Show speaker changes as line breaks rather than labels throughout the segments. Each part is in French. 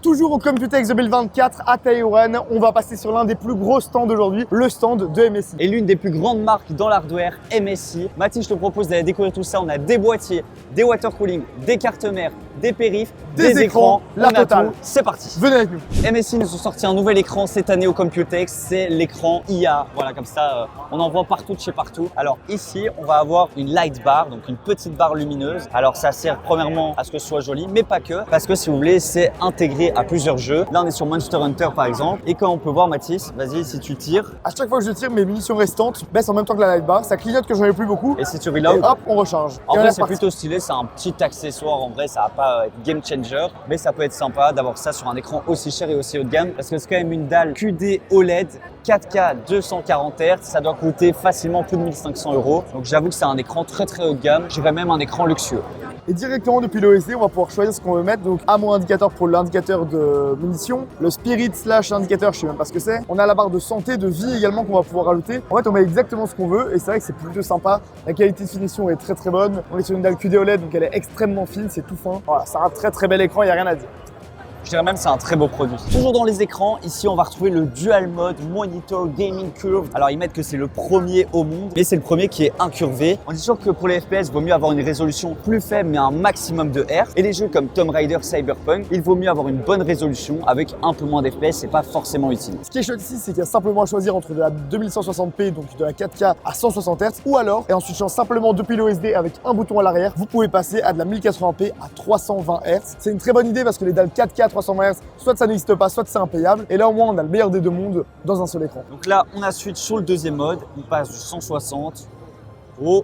Toujours au Computex 2024 à Taïwan, on va passer sur l'un des plus gros stands d'aujourd'hui, le stand de MSI.
Et l'une des plus grandes marques dans l'hardware, MSI. Mathis, je te propose d'aller découvrir tout ça. On a des boîtiers, des water cooling, des cartes mères, des périphes,
des écrans, la totale.
C'est parti.
Venez avec nous.
MSI nous ont sorti un nouvel écran cette année au Computex, c'est l'écran IA. Voilà, comme ça, on en voit partout de chez partout. Alors ici, on va avoir une light bar, donc une petite barre lumineuse. Alors ça sert premièrement à ce que ce soit joli, mais pas que, parce que si vous voulez, c'est intégré à plusieurs jeux. Là, on est sur Monster Hunter par exemple, et quand on peut voir, Mathis, vas-y, si tu tires.
À chaque fois que je tire, mes munitions restantes baissent en même temps que la light bar. Ça clignote que j'en ai plus beaucoup.
Et si tu reload,
hop, on recharge.
En vrai, c'est plutôt stylé, c'est un petit accessoire. En vrai, ça va pas être game changer, mais ça peut être sympa d'avoir ça sur un écran aussi cher et aussi haut de gamme, parce que c'est quand même une dalle QD OLED 4K 240 Hz, ça doit coûter facilement plus de 1500 €. Donc j'avoue que c'est un écran très haut de gamme, je dirais même un écran luxueux.
Et directement depuis l'OSD, on va pouvoir choisir ce qu'on veut mettre. Donc ammo indicateur pour l'indicateur de munitions, le spirit slash indicateur, je sais même pas ce que c'est. On a la barre de santé, de vie également qu'on va pouvoir rajouter. En fait, on met exactement ce qu'on veut et c'est vrai que c'est plutôt sympa. La qualité de finition est très bonne. On est sur une dalle QD OLED, donc elle est extrêmement fine, c'est tout fin. Voilà, c'est un très bel écran, il n'y a rien à dire.
Je dirais même que c'est un très beau produit. Toujours dans les écrans, ici on va retrouver le Dual Mode Monitor Gaming Curve. Alors ils mettent que c'est le premier au monde, mais c'est le premier qui est incurvé. On dit toujours que pour les FPS, il vaut mieux avoir une résolution plus faible mais un maximum de Hz. Et les jeux comme Tomb Raider, Cyberpunk, il vaut mieux avoir une bonne résolution avec un peu moins d'FPS, c'est pas forcément utile.
Ce qui est chouette ici, c'est qu'il y a simplement à choisir entre de la 2160p, donc de la 4K à 160 Hz, ou alors, et en switchant simplement depuis l'OSD avec un bouton à l'arrière, vous pouvez passer à de la 1080p à 320 Hz. C'est une très bonne idée parce que les dalles 4K à 320 Hz, soit ça n'existe pas, soit c'est impayable. Et là, au moins, on a le meilleur des deux mondes dans un seul écran.
Donc là, on a switch sur le deuxième mode. On passe du 160 au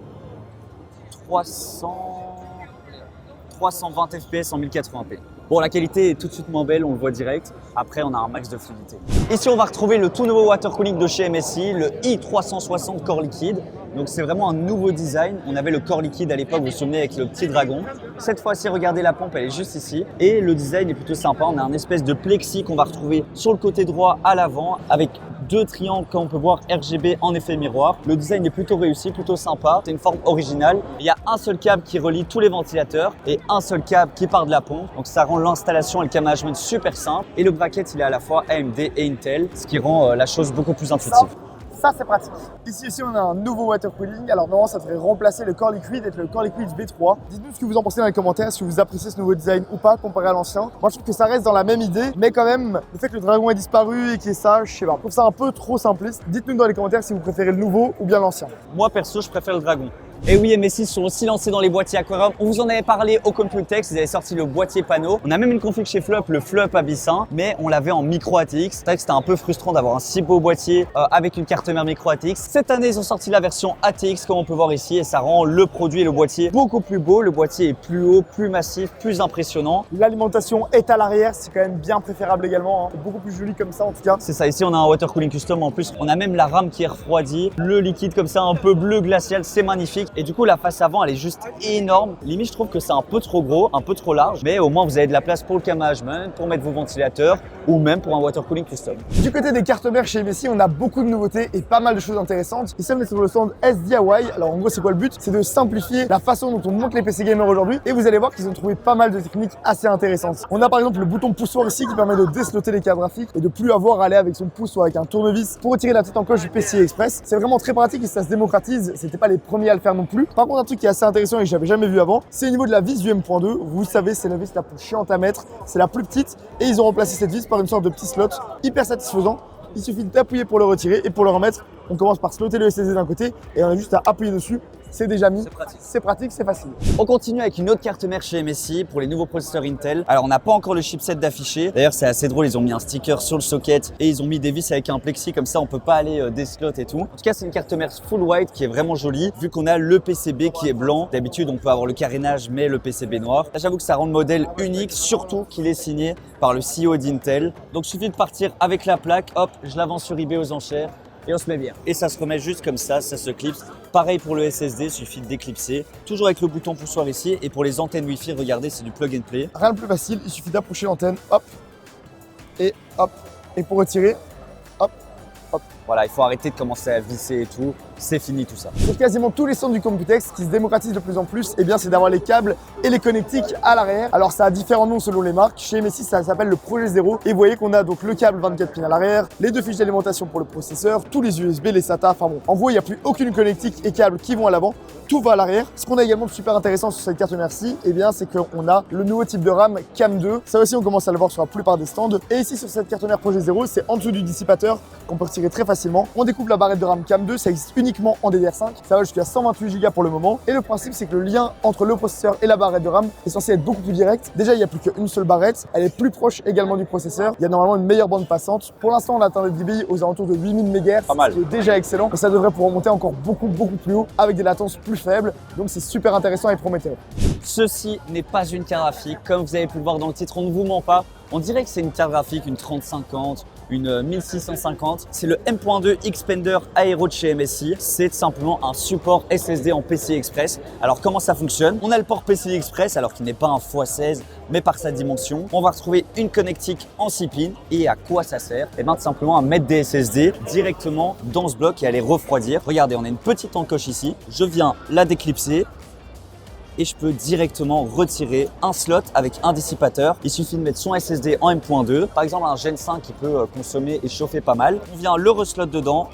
320 FPS en 1080p. Bon, la qualité est tout de suite moins belle, on le voit direct. Après, on a un max de fluidité. Ici, on va retrouver le tout nouveau water cooling de chez MSI, le i360 Core Liquide. Donc, c'est vraiment un nouveau design. On avait le Core Liquide à l'époque, vous vous souvenez, avec le petit dragon. Cette fois-ci, regardez la pompe, elle est juste ici. Et le design est plutôt sympa. On a un espèce de plexi qu'on va retrouver sur le côté droit à l'avant avec deux triangles qu'on peut voir RGB en effet miroir. Le design est plutôt réussi, plutôt sympa. C'est une forme originale. Il y a un seul câble qui relie tous les ventilateurs et un seul câble qui part de la pompe. Donc ça rend l'installation et le management super simple. Et le bracket, il est à la fois AMD et Intel, ce qui rend la chose beaucoup plus intuitive.
Ça, c'est pratique. Ici, on a un nouveau water cooling. Alors, normalement, ça devrait remplacer le Core Liquid avec le Core Liquid V3. Dites-nous ce que vous en pensez dans les commentaires, si vous appréciez ce nouveau design ou pas comparé à l'ancien. Moi, je trouve que ça reste dans la même idée, mais quand même, le fait que le dragon ait disparu et qu'il y ait ça, je sais pas. Je trouve ça un peu trop simpliste. Dites-nous dans les commentaires si vous préférez le nouveau ou bien l'ancien.
Moi, perso, je préfère le dragon. Et oui, MSI sont aussi lancés dans les boîtiers Aquarium. On vous en avait parlé au Computex, ils avaient sorti le boîtier panneau. On a même une config chez Flop, le Flop Abyssin, mais on l'avait en micro ATX. C'est vrai que c'était un peu frustrant d'avoir un si beau boîtier avec une carte mère micro ATX. Cette année, ils ont sorti la version ATX comme on peut voir ici et ça rend le produit et le boîtier beaucoup plus beau. Le boîtier est plus haut, plus massif, plus impressionnant.
L'alimentation est à l'arrière, c'est quand même bien préférable également. Hein. Beaucoup plus joli comme ça en tout cas.
C'est ça, ici on a un water cooling custom. En plus, on a même la rame qui est refroidie. Le liquide comme ça, un peu bleu glacial, c'est magnifique. Et du coup, la face avant, elle est juste énorme. Limite, je trouve que c'est un peu trop gros, un peu trop large. Mais au moins, vous avez de la place pour le cam management, pour mettre vos ventilateurs ou même pour un water cooling custom.
Du côté des cartes mères chez MSI, on a beaucoup de nouveautés et pas mal de choses intéressantes. Ici, on est sur le stand SDIY. Alors en gros, c'est quoi le but? C'est de simplifier la façon dont on monte les PC gamers aujourd'hui. Et vous allez voir qu'ils ont trouvé pas mal de techniques assez intéressantes. On a par exemple le bouton poussoir ici qui permet de désloter les cartes graphiques et de plus avoir à aller avec son pouce ou avec un tournevis pour retirer la tête en coche du PCI Express. C'est vraiment très pratique et ça se démocratise. C'était pas les premiers à le faire non plus. Par contre, un truc qui est assez intéressant et que j'avais jamais vu avant, c'est au niveau de la vis du M.2. Vous savez, c'est la vis la plus chiante à mettre. C'est la plus petite et ils ont remplacé cette vis par une sorte de petit slot hyper satisfaisant. Il suffit d'appuyer pour le retirer et pour le remettre, on commence par slotter le SSD d'un côté et on a juste à appuyer dessus. C'est déjà mis, c'est pratique, c'est facile.
On continue avec une autre carte mère chez MSI pour les nouveaux processeurs Intel. Alors on n'a pas encore le chipset d'affiché. D'ailleurs c'est assez drôle, ils ont mis un sticker sur le socket et ils ont mis des vis avec un plexi comme ça on peut pas aller des slots et tout. En tout cas c'est une carte mère full white qui est vraiment jolie vu qu'on a le PCB qui est blanc. D'habitude on peut avoir le carénage mais le PCB noir. Là j'avoue que ça rend le modèle unique, surtout qu'il est signé par le CEO d'Intel. Donc il suffit de partir avec la plaque, hop, je l'avance sur eBay aux enchères. Et on se met bien. Et ça se remet juste comme ça se clipse. Pareil pour le SSD, il suffit de déclipser. Toujours avec le bouton poussoir ici. Et pour les antennes Wi-Fi, regardez, c'est du plug and play.
Rien de plus facile, il suffit d'approcher l'antenne, hop, et hop. Et pour retirer, hop, hop.
Voilà, il faut arrêter de commencer à visser et tout. C'est fini tout ça.
Sur quasiment tous les stands du Computex, qui se démocratise de plus en plus, eh bien, c'est d'avoir les câbles et les connectiques à l'arrière. Alors, ça a différents noms selon les marques. Chez MSI, ça s'appelle le Projet 0. Et vous voyez qu'on a donc le câble 24 pins à l'arrière, les 2 fiches d'alimentation pour le processeur, tous les USB, les SATA. Enfin bon, en gros, il n'y a plus aucune connectique et câble qui vont à l'avant. Tout va à l'arrière. Ce qu'on a également de super intéressant sur cette carte mère-ci, eh bien, c'est qu'on a le nouveau type de RAM CAM2. Ça aussi, on commence à le voir sur la plupart des stands. Et ici, sur cette carte mère Projet 0, c'est en dessous du dissipateur qu'on peut retirer très facilement. On découpe la barrette de RAM CAM2. Ça existe uniquement en DDR5. Ça va jusqu'à 128 Go pour le moment. Et le principe, c'est que le lien entre le processeur et la barrette de RAM est censé être beaucoup plus direct. Déjà, il n'y a plus qu'une seule barrette. Elle est plus proche également du processeur. Il y a normalement une meilleure bande passante. Pour l'instant, on atteint des débits aux alentours de 8000 MHz.
Pas mal.
Ce qui est déjà excellent. Et ça devrait pouvoir monter encore beaucoup plus haut avec des latences plus faibles. Donc, c'est super intéressant et prometteur.
Ceci n'est pas une carte graphique. Comme vous avez pu le voir dans le titre, on ne vous ment pas. On dirait que c'est une carte graphique, une 3050, une 1650. C'est le M.2 Xpander Aero de chez MSI. C'est simplement un support SSD en PCI Express. Alors comment ça fonctionne? On a le port PCI Express, alors qu'il n'est pas un x16, mais par sa dimension. On va retrouver une connectique en 6 pins. Et à quoi ça sert? Et bien tout simplement à mettre des SSD directement dans ce bloc et à les refroidir. Regardez, on a une petite encoche ici. Je viens la déclipser. Et je peux directement retirer un slot avec un dissipateur. Il suffit de mettre son SSD en M.2. Par exemple, un Gen 5 qui peut consommer et chauffer pas mal. On vient le reslot dedans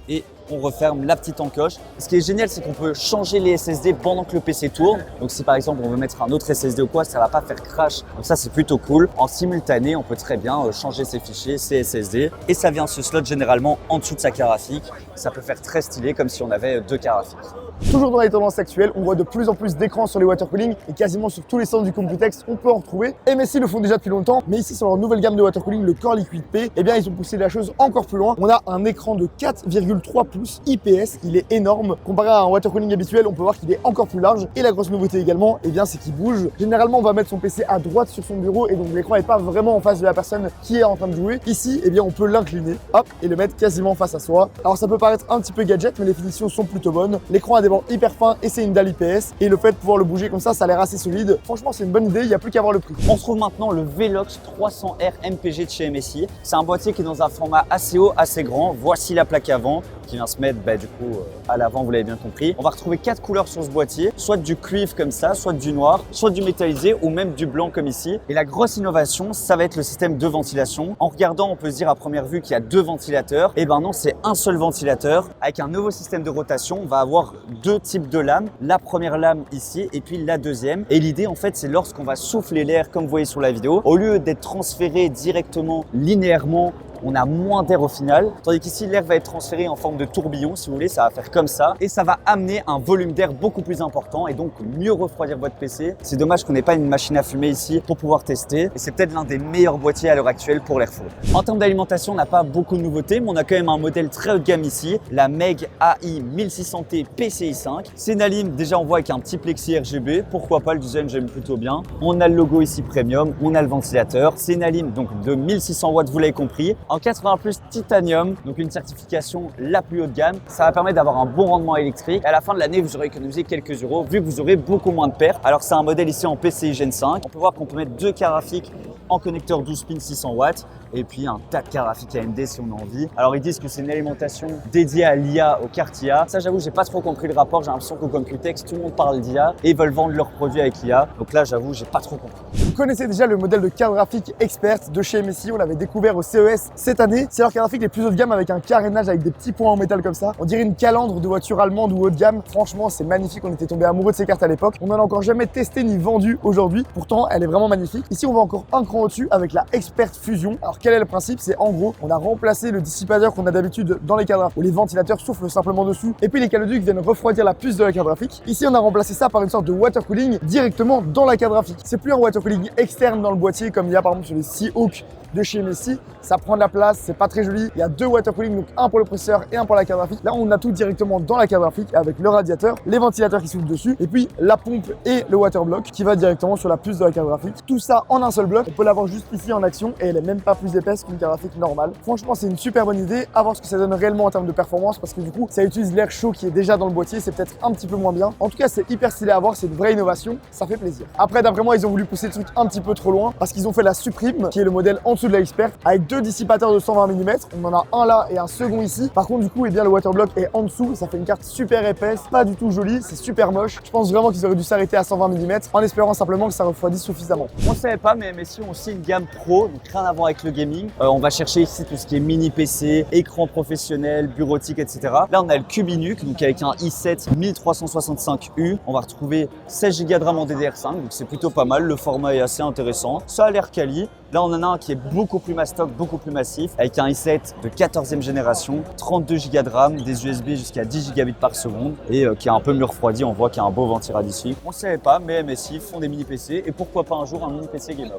et on referme la petite encoche. Ce qui est génial, c'est qu'on peut changer les SSD pendant que le PC tourne. Donc si par exemple on veut mettre un autre SSD ou quoi, ça va pas faire crash. Donc ça, c'est plutôt cool. En simultané, on peut très bien changer ses fichiers, ses SSD. Et ça vient se slot généralement en dessous de sa carte graphique. Ça peut faire très stylé, comme si on avait 2 cartes graphiques.
Toujours dans les tendances actuelles, on voit de plus en plus d'écrans sur les water cooling et quasiment sur tous les stands du Computex, on peut en retrouver. MSI le font déjà depuis longtemps, mais ici sur leur nouvelle gamme de water cooling, le Core Liquid P, eh bien ils ont poussé la chose encore plus loin. On a un écran de 4,3 pouces IPS, il est énorme. Comparé à un water cooling habituel, on peut voir qu'il est encore plus large. Et la grosse nouveauté également, eh bien c'est qu'il bouge. Généralement, on va mettre son PC à droite sur son bureau et donc l'écran n'est pas vraiment en face de la personne qui est en train de jouer. Ici, eh bien on peut l'incliner, hop, et le mettre quasiment face à soi. Alors ça peut paraître un petit peu gadget, mais les finitions sont plutôt bonnes. L'écran a des bords hyper fins et c'est une dalle IPS. Et le fait de pouvoir le bouger comme ça a l'air assez solide. Franchement, c'est une bonne idée, il n'y a plus qu'à voir le prix.
On trouve maintenant le Velox 300R MPG de chez MSI. C'est un boîtier qui est dans un format assez haut, assez grand. Voici la plaque avant qui vient se mettre du coup à l'avant, vous l'avez bien compris. On va retrouver 4 couleurs sur ce boîtier, soit du cuivre comme ça, soit du noir, soit du métallisé ou même du blanc comme ici. Et la grosse innovation, ça va être le système de ventilation. En regardant, on peut se dire à première vue qu'il y a 2 ventilateurs. Et ben non, c'est un seul ventilateur. Avec un nouveau système de rotation, on va avoir 2 types de lames. La première lame ici et puis la deuxième. Et l'idée en fait, c'est lorsqu'on va souffler l'air comme vous voyez sur la vidéo, au lieu d'être transféré directement linéairement, on a moins d'air au final. Tandis qu'ici, l'air va être transféré en forme de tourbillon, si vous voulez, ça va faire comme ça. Et ça va amener un volume d'air beaucoup plus important et donc mieux refroidir votre PC. C'est dommage qu'on n'ait pas une machine à fumer ici pour pouvoir tester. Et c'est peut-être l'un des meilleurs boîtiers à l'heure actuelle pour l'airflow. En termes d'alimentation, on n'a pas beaucoup de nouveautés, mais on a quand même un modèle très haut de gamme ici, la MEG AI 1600T PCI 5. C'est une alim, déjà on voit avec un petit plexi RGB. Pourquoi pas, le design j'aime plutôt bien. On a le logo ici premium, on a le ventilateur. C'est une alim donc de 1600 watts, vous l'avez compris. En 80 plus titanium, donc une certification la plus haut de gamme. Ça va permettre d'avoir un bon rendement électrique. À la fin de l'année, vous aurez économisé quelques euros vu que vous aurez beaucoup moins de pertes. Alors c'est un modèle ici en PCI Gen 5. On peut voir qu'on peut mettre 2 cartes graphiques en connecteur 12 pins 600 watts et puis un tas de cartes graphiques AMD si on a envie. Alors ils disent que c'est une alimentation dédiée à l'IA, aux cartes IA. Ça j'avoue, j'ai pas trop compris le rapport. J'ai l'impression qu'au Computex, tout le monde parle d'IA et ils veulent vendre leurs produits avec l'IA. Donc là j'avoue, j'ai pas trop compris.
Vous connaissez déjà le modèle de carte graphique Expert de chez MSI, on l'avait découvert au CES cette année. C'est leur carte graphique les plus haut de gamme avec un carénage avec des petits points en métal comme ça. On dirait une calandre de voiture allemande ou haut de gamme. Franchement, c'est magnifique, on était tombé amoureux de ces cartes à l'époque. On n'en a encore jamais testé ni vendu aujourd'hui. Pourtant, elle est vraiment magnifique. Ici, on va encore un cran au-dessus avec la Expert Fusion. Alors quel est le principe? C'est en gros, on a remplacé le dissipateur qu'on a d'habitude dans les cartes graphiques où les ventilateurs soufflent simplement dessus et puis les caloducs viennent refroidir la puce de la carte graphique. Ici, on a remplacé ça par une sorte de water cooling directement dans la carte graphique. C'est plus un water cooling externe dans le boîtier comme il y a par exemple sur les Seahawk de chez MSI. Ça prend de la place, c'est pas très joli. Il y a 2 water cooling, donc un pour le processeur et un pour la carte graphique. Là, on a tout directement dans la carte graphique avec le radiateur, les ventilateurs qui soufflent dessus et puis la pompe et le water block qui va directement sur la puce de la carte graphique. Tout ça en un seul bloc. On peut l'avoir juste ici en action et elle est même pas plus épaisse qu'une carte graphique normale. Franchement, c'est une super bonne idée. À voir ce que ça donne réellement en termes de performance parce que du coup, ça utilise l'air chaud qui est déjà dans le boîtier. C'est peut-être un petit peu moins bien. En tout cas, c'est hyper stylé à voir. C'est une vraie innovation. Ça fait plaisir. Après, d'après moi, ils ont voulu pousser le truc un petit peu trop loin parce qu'ils ont fait la Supreme qui est le modèle en dessous dessous de la Expert avec 2 dissipateurs de 120 mm. On en a un là et un second ici. Par contre, du coup, le waterblock est en dessous. Ça fait une carte super épaisse, pas du tout jolie, c'est super moche. Je pense vraiment qu'ils auraient dû s'arrêter à 120 mm en espérant simplement que ça refroidisse suffisamment.
On ne savait pas, mais MSI ont aussi une gamme pro, donc rien à voir avec le gaming. On va chercher ici tout ce qui est mini PC, écran professionnel, bureautique, etc. Là, on a le Cubinuke, donc avec un i7 1365U. On va retrouver 16 Go de RAM en DDR5, donc c'est plutôt pas mal. Le format est assez intéressant. Ça a l'air quali. Là, on en a un qui est beaucoup plus mastoc, beaucoup plus massif, avec un i7 de 14e génération, 32 Go de RAM, des USB jusqu'à 10 gigabits par seconde et qui est un peu mieux refroidi. On voit qu'il y a un beau ventilation ici. On ne savait pas, mais MSI font des mini PC et pourquoi pas un jour un mini PC gamer.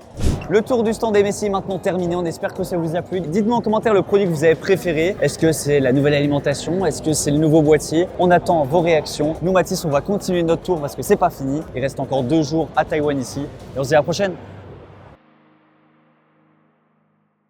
Le tour du stand MSI est maintenant terminé. On espère que ça vous a plu. Dites-moi en commentaire le produit que vous avez préféré. Est-ce que c'est la nouvelle alimentation? Est-ce que c'est le nouveau boîtier? On attend vos réactions. Nous, Mathis, on va continuer notre tour parce que c'est pas fini. Il reste encore 2 jours à Taïwan ici et on se dit à la prochaine.